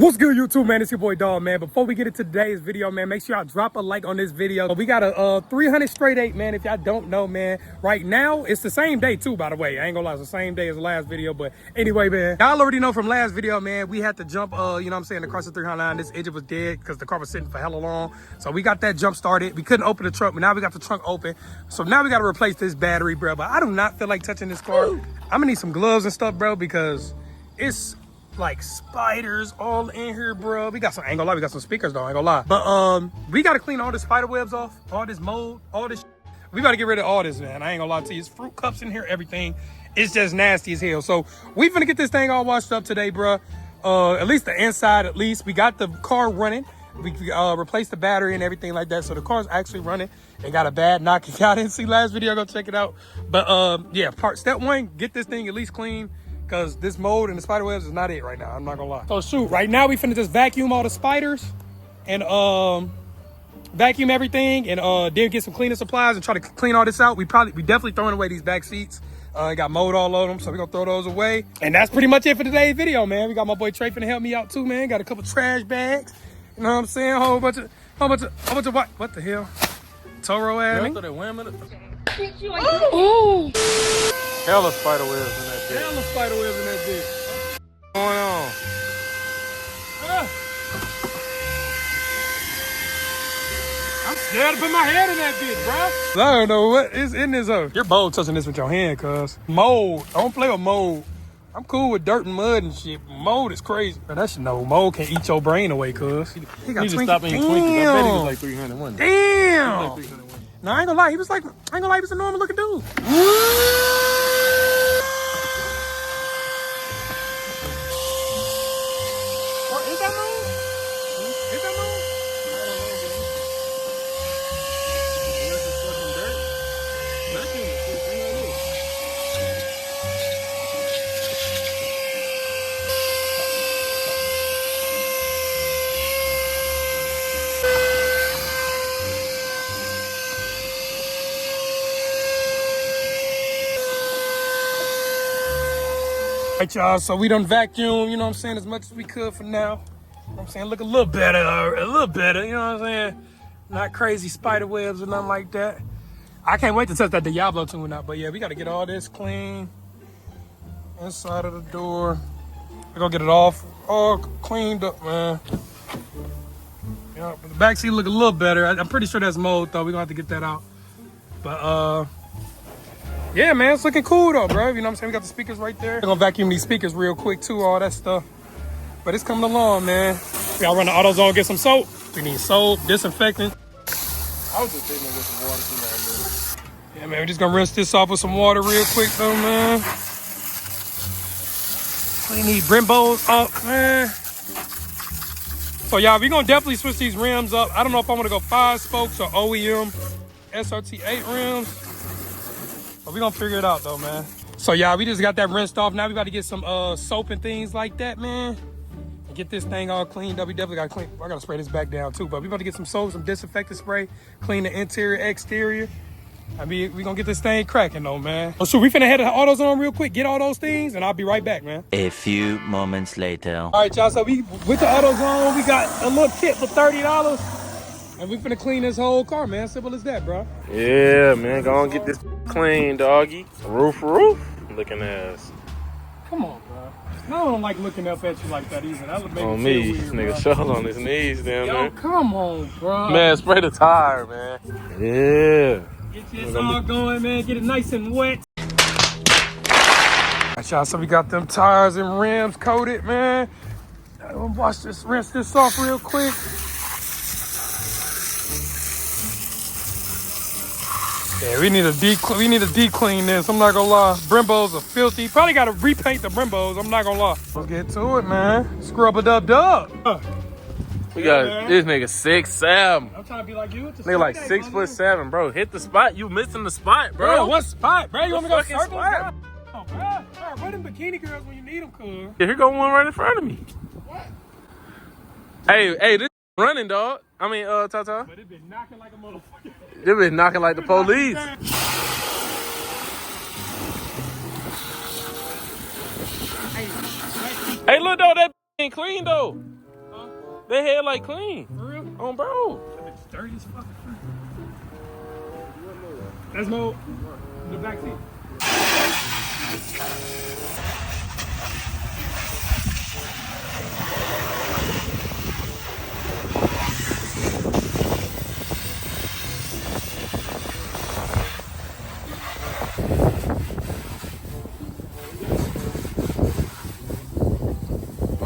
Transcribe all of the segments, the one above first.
What's good, YouTube, man? It's your boy Dog, man. Before we get into today's video, man, make sure y'all drop a like on this video. We got a 300 straight 8, man. If y'all don't know, man, right now it's the same day too, by the way. I ain't gonna lie, it's the same day as the last video. But anyway, man, y'all already know from last video, man, we had to jump, you know what I'm saying, across the 300 line. This engine was dead because the car was sitting for hella long. So we got that jump started. We couldn't open the trunk, but now we got the trunk open. So now we got to replace this battery, bro. But I do not feel like touching this car. I'm gonna need some gloves and stuff, bro, because it's like spiders all in here, bro. We got some, I ain't gonna lie, we got some speakers though, I ain't gonna lie. But we gotta clean all the spider webs off, all this mold, all this. We gotta get rid of all this, man. I ain't gonna lie to you. It's fruit cups in here, everything. It's just nasty as hell. So we finna get this thing all washed up today, bro. At least the inside, at least. We got the car running. We replaced the battery and everything like that. So the car's actually running. It got a bad knock. If y'all didn't see last video, go check it out. But yeah, step one, get this thing at least clean, because this mold and the spider webs is not it right now. I'm not gonna lie. So shoot, right now we finna just vacuum all the spiders and vacuum everything and then get some cleaning supplies and try to clean all this out. We definitely throwing away these back seats. Got mold all over them, so we gonna throw those away. And that's pretty much it for today's video, man. We got my boy Trey finna help me out too, man. Got a couple trash bags. You know what I'm saying? A whole bunch of what the hell? Toro ass. Ooh. Hella spider webs in that bitch. Hella spider webs in that bitch. What's going on? I'm scared to put my head in that bitch, bro. I don't know what is in this hoe. You're bold touching this with your hand, cuz. Mold. I don't play with mold. I'm cool with dirt and mud and shit. Mold is crazy. Man, that shit no. Mold can eat your brain away, cuz. He got to stop eating Twinkies. I bet he was like 301. Damn. Like 301. No, I ain't gonna lie. He was like, I ain't gonna lie, he was a normal looking dude. Is that mold? Is that mold? I don't know, man. Unless it's fucking dirt. Nothing. Alright, y'all, so we done vacuum, you know what I'm saying, as much as we could for now. You know what I'm saying, look a little better, you know what I'm saying? Not crazy spider webs or nothing like that. I can't wait to test that Diablo tune out, but yeah, we gotta get all this clean. Inside of the door. We're gonna get it all cleaned up, man. Yeah, but the back seat look a little better. I'm pretty sure that's mold though, we're gonna have to get that out. But yeah, man, it's looking cool though, bro. You know what I'm saying? We got the speakers right there. We're gonna vacuum these speakers real quick too, all that stuff. But it's coming along, man. We gotta run the AutoZone, get some soap. We need soap, disinfectant. I was just thinking of some water too right there. Yeah, man, we're just gonna rinse this off with some water real quick though, man. We need Brimbos up, man. So y'all, we gonna definitely switch these rims up. I don't know if I wanna go 5 spokes or OEM SRT8 rims. But we gonna figure it out though, man. So y'all, we just got that rinsed off. Now we got to get some soap and things like that, man. And get this thing all cleaned up. We definitely got to clean. I got to spray this back down too. But we about to get some soap, some disinfectant spray, clean the interior, exterior. I mean, we gonna get this thing cracking though, man. Oh, so we finna head to the AutoZone real quick, get all those things, and I'll be right back, man. A few moments later. All right, y'all, so we went to AutoZone. We got a little kit for $30. And we finna clean this whole car, man. Simple as that, bro. Yeah, man. Go on get this clean, doggy. Roof. Looking ass. Come on, bro. I don't like looking up at you like that either. That would make On me me. feel weird, Nigga, bro. shut on his knees down Yo, there. come on, bro. Man, spray the tire, man. Yeah. Get this all going, man. Get it nice and wet. All right, y'all, so we got them tires and rims coated, man. I'm gonna rinse this off real quick. Yeah, we need to deep clean this. I'm not gonna lie. Brimbos are filthy. Probably gotta repaint the Brimbos. I'm not gonna lie. Let's get to it, man. Scrub it up. We got this nigga 6'7". I'm trying to be like you. Nigga like 6'7", bro. Hit the spot. You missing the spot, bro. Bro, what spot, bro? You want me to go fucking circles, spot? bro? Bro, where them bikini girls when you need them, cuz? Yeah, here go one right in front of me. What? Hey, this running, dog. I mean, Tata. But it been knocking like a motherfucker. They been knocking like the police. Hey, look though, that ain't clean though. They had like clean. For real? Oh, bro. It's dirty as fuck. That's no the back seat.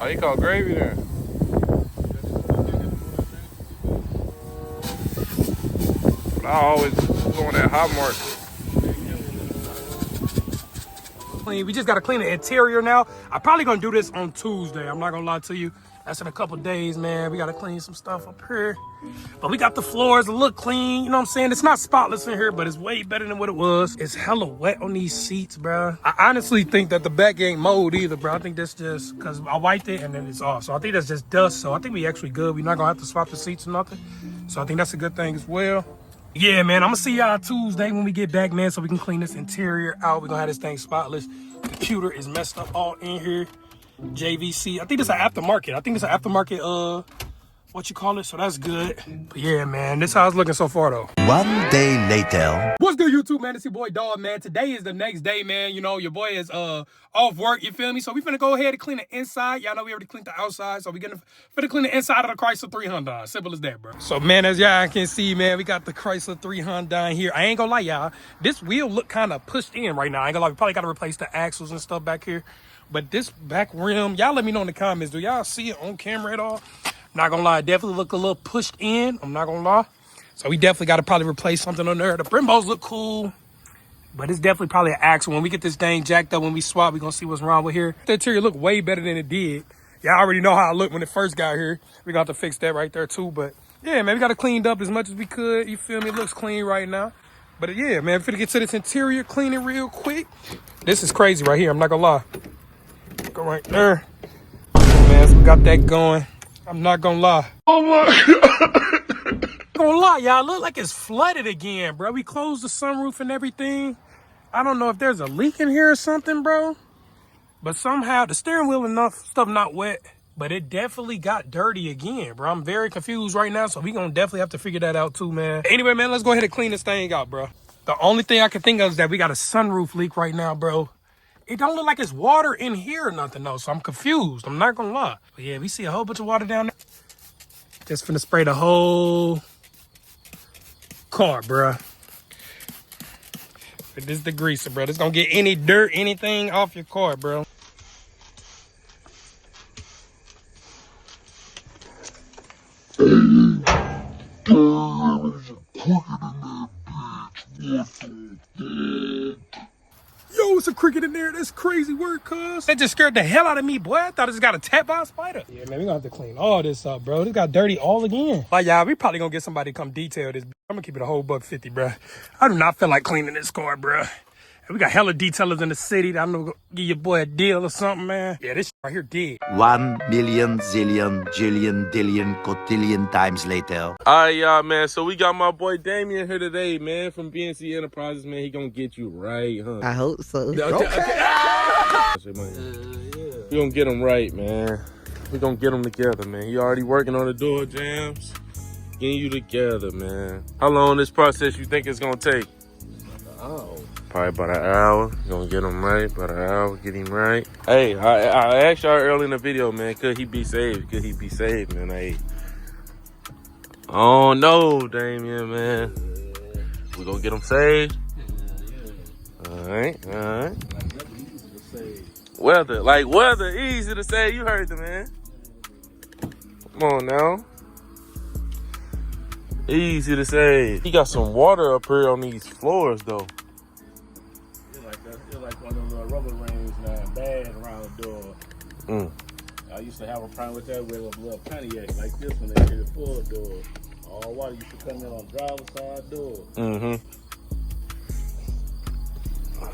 Oh, you call gravy there. I always go on that hot mark. Clean. We just gotta clean the interior now. I'm probably gonna do this on Tuesday. I'm not gonna lie to you. That's in a couple days, man. We gotta clean some stuff up here. But we got the floors a look clean. You know what I'm saying? It's not spotless in here, but it's way better than what it was. It's hella wet on these seats, bro. I honestly think that the back ain't mold either, bro. I think that's just because I wiped it and then it's off. So I think that's just dust. So I think we actually good. We're not gonna have to swap the seats or nothing. So I think that's a good thing as well. Yeah, man, I'm gonna see y'all Tuesday when we get back, man, so we can clean this interior out. We're gonna have this thing spotless. Computer is messed up all in here. JVC. I think it's an aftermarket. What you call it, so that's good. But yeah, man, this how it's looking so far though. 1 day later. What's good, YouTube, man? It's your boy Dog, man. Today is the next day, man. You know, your boy is off work, you feel me? So we finna go ahead and clean the inside. Y'all know we already cleaned the outside, so we finna clean the inside of the Chrysler 300. Simple as that, bro. So man, as y'all can see, man, we got the Chrysler 300 here. I ain't gonna lie, y'all, this wheel look kind of pushed in right now. I ain't gonna lie, we probably gotta replace the axles and stuff back here. But this back rim, y'all let me know in the comments, do y'all see it on camera at all? Not gonna lie, it definitely look a little pushed in. I'm not gonna lie. So we definitely got to probably replace something on there. The Brembos look cool, but it's definitely probably an axle. When we get this thing jacked up, when we swap, we're gonna see what's wrong with here. The interior look way better than it did. Y'all already know how it looked when it first got here. We got to fix that right there too. But yeah, man, we got it cleaned up as much as we could. You feel me? It looks clean right now. But yeah, man, we're finna get to this interior, clean it real quick. This is crazy right here. I'm not gonna lie. Go right there. Man, so we got that going. I'm not gonna lie. Oh my God. Gonna lie, y'all, look like it's flooded again, bro. We closed the sunroof and everything. I don't know if there's a leak in here or something, bro. But somehow the steering wheel and stuff not wet, but it definitely got dirty again, bro. I'm very confused right now, so we gonna definitely have to figure that out too, man. Anyway, man, let's go ahead and clean this thing out, bro. The only thing I can think of is that we got a sunroof leak right now, bro. It don't look like it's water in here or nothing, though, so I'm confused. I'm not gonna lie. But yeah, we see a whole bunch of water down there. Just finna spray the whole car, bruh. This is the greaser, bro. This gonna get any dirt, anything off your car, bro. Yo, it's a cricket in there. That's crazy work, cuz. That just scared the hell out of me, boy. I thought it just got attacked by a spider. Yeah, man, we gonna have to clean all this up, bro. This got dirty all again. Like, y'all, we probably gonna get somebody to come detail this. I'm gonna keep it a whole $150, bro. I do not feel like cleaning this car, bro. We got hella detailers in the city. I'm gonna give your boy a deal or something, man. Yeah, this right here dead. 1 million zillion jillion dillion cotillion times later. All right, y'all, man. So we got my boy Damien here today, man, from BNC Enterprises, man. He gonna get you right, huh? I hope so. We gonna get him right, man. We gonna get him together, man. He already working on the door jams. Getting you together, man. How long this process you think it's gonna take? Oh. Probably about an hour. Gonna get him right. About an hour, get him right. Hey, I asked y'all early in the video, man, could he be saved? Could he be saved, man? Hey. Oh no, Damien, man. We gonna get him saved? Alright. Weather, easy to say. You heard the man. Come on now. Easy to say. He got some water up here on these floors, though. It's like one of the rubber rings now, bad around the door. I used to have a problem with that with a little Pontiac like this one. They did a full door. All water used to come in on driver's side door.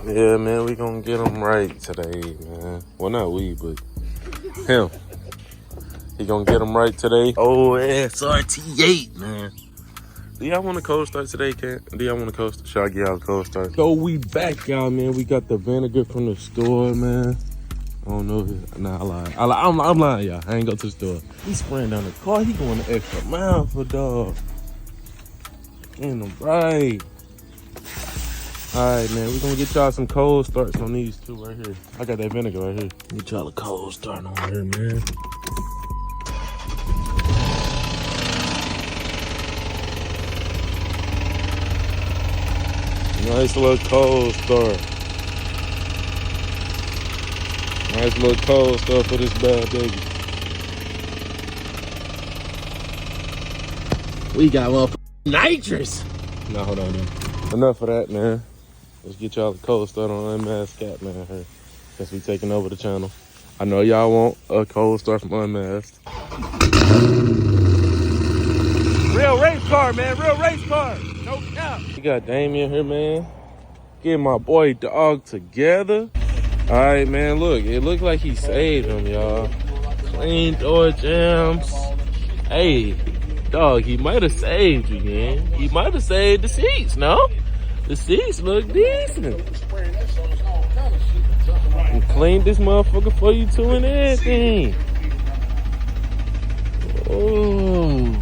Yeah, man, we gonna get him right today, man. Well, not we, but him. He gonna get him right today. Oh, SRT8, man. Do y'all want a cold start today, Kat? Do y'all want a cold start? Should I get y'all a cold start? So we back, y'all, man. We got the vinegar from the store, man. I don't know. Nah, I lied. I'm lying, y'all. I ain't go to the store. He spraying down the car. He going the extra mile for dog. Getting them right. All right, man. We're gonna get y'all some cold starts on these two right here. I got that vinegar right here. Get y'all a cold start on here, man. Nice little cold start. Nice little cold start for this bad baby. We got motherfucking nitrous. No, hold on, man. Enough of that, man. Let's get y'all a cold start on Unmasked SCAT, man, here. Since we taking over the channel. I know y'all want a cold start from Unmasked. Real race car, man. Real race car. No cap. We got Damien here, man. Getting my boy dog together. All right, man, look. It looked like he saved him, y'all. Clean door jams. Hey, dog, he might have saved you, man. He might have saved the seats, no? The seats look decent. We cleaned this motherfucker for you too and everything. Oh.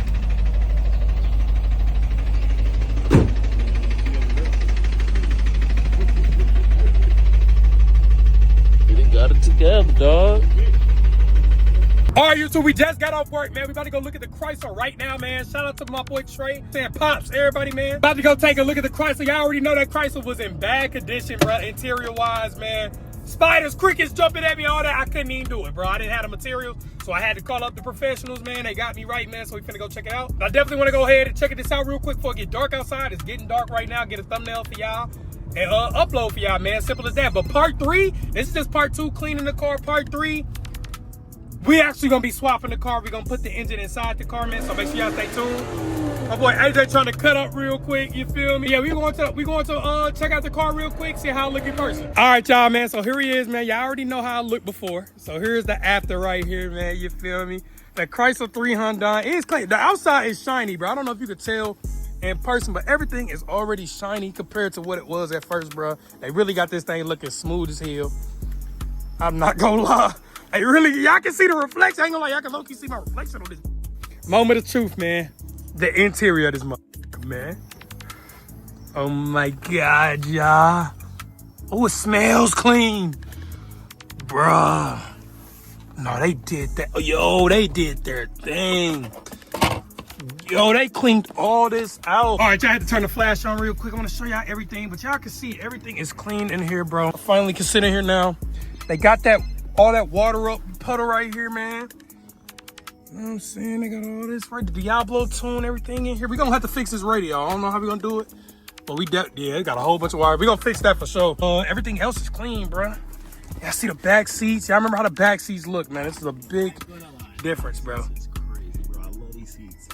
Got it together, dog. All right, YouTube, we just got off work, man. We about to go look at the Chrysler right now, man. Shout out to my boy Trey. Saying pops, everybody, man. About to go take a look at the Chrysler. Y'all already know that Chrysler was in bad condition, bro, interior-wise, man. Spiders, crickets jumping at me, all that. I couldn't even do it, bro. I didn't have the materials, so I had to call up the professionals, man. They got me right, man, so we finna go check it out. But I definitely want to go ahead and check this out real quick before it get dark outside. It's getting dark right now. Get a thumbnail for y'all. And upload for y'all, man. Simple as that. But part 3, this is just part 2, cleaning the car. Part 3, we actually gonna be swapping the car. We're gonna put the engine inside the car, man. So make sure y'all stay tuned. My boy AJ trying to cut up real quick. You feel me? Yeah, we going to check out the car real quick, see how I look in person. All right, y'all, man. So here he is, man. Y'all already know how I looked before. So here's the after right here, man. You feel me? The Chrysler 300 is clean. The outside is shiny, bro. I don't know if you could tell in person, but everything is already shiny compared to what it was at first, bro. They really got this thing looking smooth as hell. I'm not gonna lie. Hey, really, y'all can see the reflection. I ain't gonna lie, y'all can low-key see my reflection on this. Moment of truth, man. The interior of this motherfucker, man. Oh my God, y'all. Oh, it smells clean. Bruh. No, they did that. Oh, yo, they did their thing. Yo, they cleaned all this out. All right, y'all had to turn the flash on real quick. I want to show y'all everything, but y'all can see everything is clean in here, bro. I finally can sit in here now. They got that all that water up puddle right here, man. You know what I'm saying? They got all this right. The Diablo tune, everything in here. We're going to have to fix this radio. I don't know how we're going to do it, but yeah, it got a whole bunch of wire. We're going to fix that for sure. Everything else is clean, bro. Y'all see the back seats? Y'all remember how the back seats look, man? This is a big difference, bro.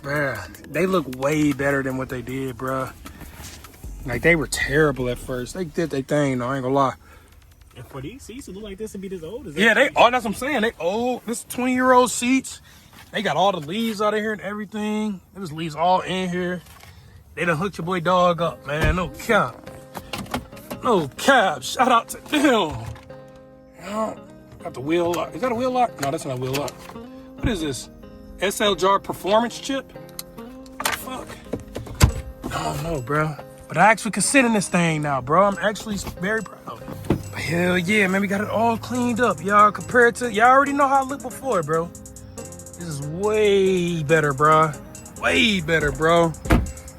Bruh, they look way better than what they did, bruh. Like, they were terrible at first. They did their thing, though, I ain't gonna lie. And for these seats to look like this to be this old, is yeah, they oh, that's what I'm saying. They old. This 20-year-old seats. They got all the leaves out of here and everything. There's leaves all in here. They done hooked your boy dog up, man. No cap. No cap. Shout out to them. Got the wheel lock. Is that a wheel lock? No, that's not a wheel lock. What is this? SL Jar Performance Chip? What the fuck? I don't know, bro. But I actually can sit in this thing now, bro. I'm actually very proud. But hell yeah, man. We got it all cleaned up, y'all. Compared to, y'all already know how I looked before, bro. This is way better, bro. Way better, bro.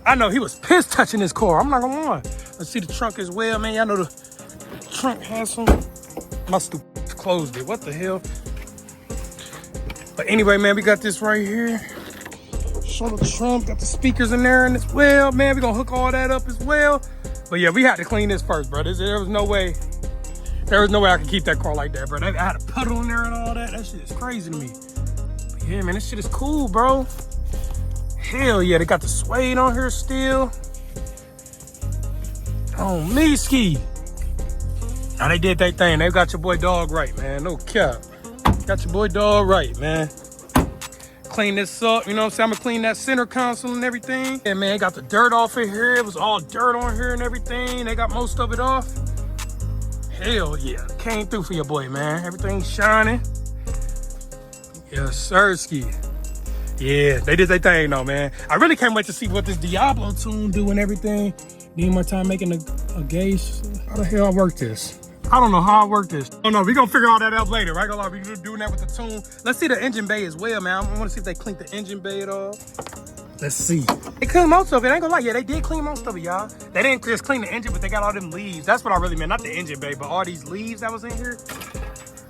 I know he was pissed touching this car. I'm not gonna lie. Let's see the trunk as well, man. Y'all know the trunk has some. My stupid closed it. What the hell? But anyway, man, we got this right here. Show the trunk, got the speakers in there and as well, man. We gonna hook all that up as well. But yeah, we had to clean this first, bro. There was no way I could keep that car like that, bro. I had a puddle in there and all that. That shit is crazy to me. But yeah, man, this shit is cool, bro. Hell yeah, they got the suede on here still. Oh, me ski. Now they did their thing. They got your boy dog right, man. No cap. Got your boy dog right, man. Clean this up, you know what I'm saying? I'm gonna clean that center console and everything. Yeah, man, got the dirt off of here. It was all dirt on here and everything. They got most of it off. Hell yeah. Came through for your boy, man. Everything's shining. Yes, Sirski. Yeah, they did their thing though, man. I really can't wait to see what this Diablo tune do and everything. Need more time making a gauge. How the hell I work this? I don't know how I work this. Oh no, we gonna figure all that out later. Right? We doing that with the tune. Let's see the engine bay as well, man. I want to see if they cleaned the engine bay at all. Let's see. They cleaned most of it. I ain't gonna lie. Yeah, they did clean most of it, y'all. They didn't just clean the engine, but they got all them leaves. That's what I really meant. Not the engine bay, but all these leaves that was in here.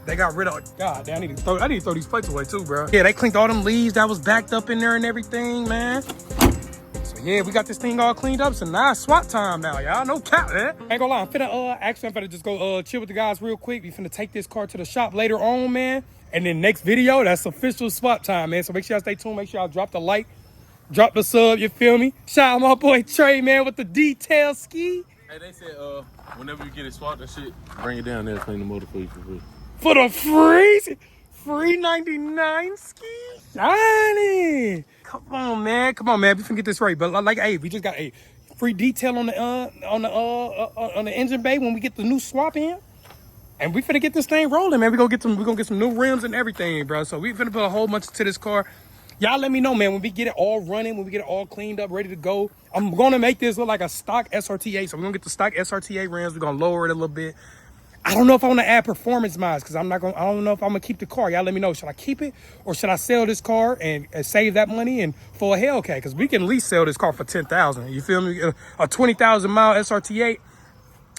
They got rid of. God damn, I need to throw these plates away too, bro. Yeah, they cleaned all them leaves that was backed up in there and everything, man. So yeah, we got this thing all cleaned up. So now it's swap time now, y'all. No cap, man. Ain't gonna lie. I'm finna just go chill with the guys real quick. We finna take this car to the shop later on, man. And then next video, that's official swap time, man. So make sure y'all stay tuned. Make sure y'all drop the like. Drop the sub, you feel me? Shout out my boy Trey, man, with the detail ski. Hey, they said whenever you get it swapped and shit, bring it down there, clean the motor for you for free. For the free 99 ski. Shiny. Come on, man. Come on, man. We finna get this right. But like, hey, we just got a free detail on the engine bay when we get the new swap in. And we finna get this thing rolling, man. We gonna get some new rims and everything, bro. So we finna put a whole bunch to this car. Y'all let me know, man, when we get it all running, when we get it all cleaned up, ready to go. I'm gonna make this look like a stock SRT8. So we're gonna get the stock SRT8 rims. We're gonna lower it a little bit. I don't know if I want to add performance mods because I don't know if I'm gonna keep the car. Y'all let me know. Should I keep it or should I sell this car and save that money and for a Hellcat? Because we can at least sell this car for $10,000. You feel me? A 20,000 mile SRT8.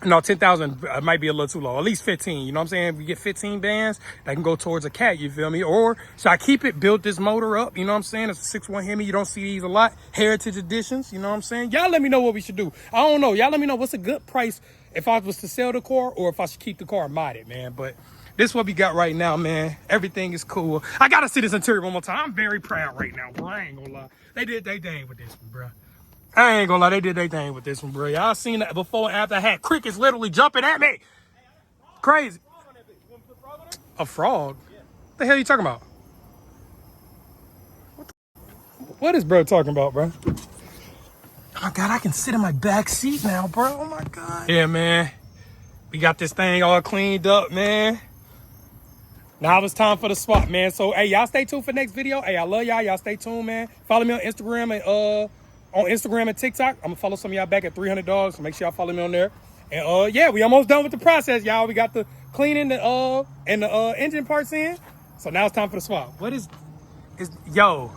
No, 10,000 might be a little too low. At least 15. You know what I'm saying? We get 15 bands that can go towards a cat. You feel me? Or should I keep it, build this motor up? You know what I'm saying? It's a 6.1 Hemi. You don't see these a lot. Heritage editions. You know what I'm saying? Y'all let me know what we should do. I don't know. Y'all let me know what's a good price if I was to sell the car or if I should keep the car modded, man. But this is what we got right now, man. Everything is cool. I gotta see this interior one more time. I'm very proud right now, bro. I ain't gonna lie. They did their thing with this one, bro. I ain't gonna lie, they did their thing with this one, bro. Y'all seen that before and after. I had crickets literally jumping at me. Crazy. A frog? What the hell are you talking about? What is bro talking about, bro? Oh my God, I can sit in my back seat now, bro. Oh my God. Yeah, man. We got this thing all cleaned up, man. Now it's time for the swap, man. So, hey, y'all stay tuned for next video. Hey, I love y'all. Y'all stay tuned, man. Follow me on Instagram and TikTok. I'm gonna follow some of y'all back at 300 dogs, so make sure y'all follow me on there. And yeah, we almost done with the process, y'all. We got the cleaning and the engine parts in. So now it's time for the swap. What is yo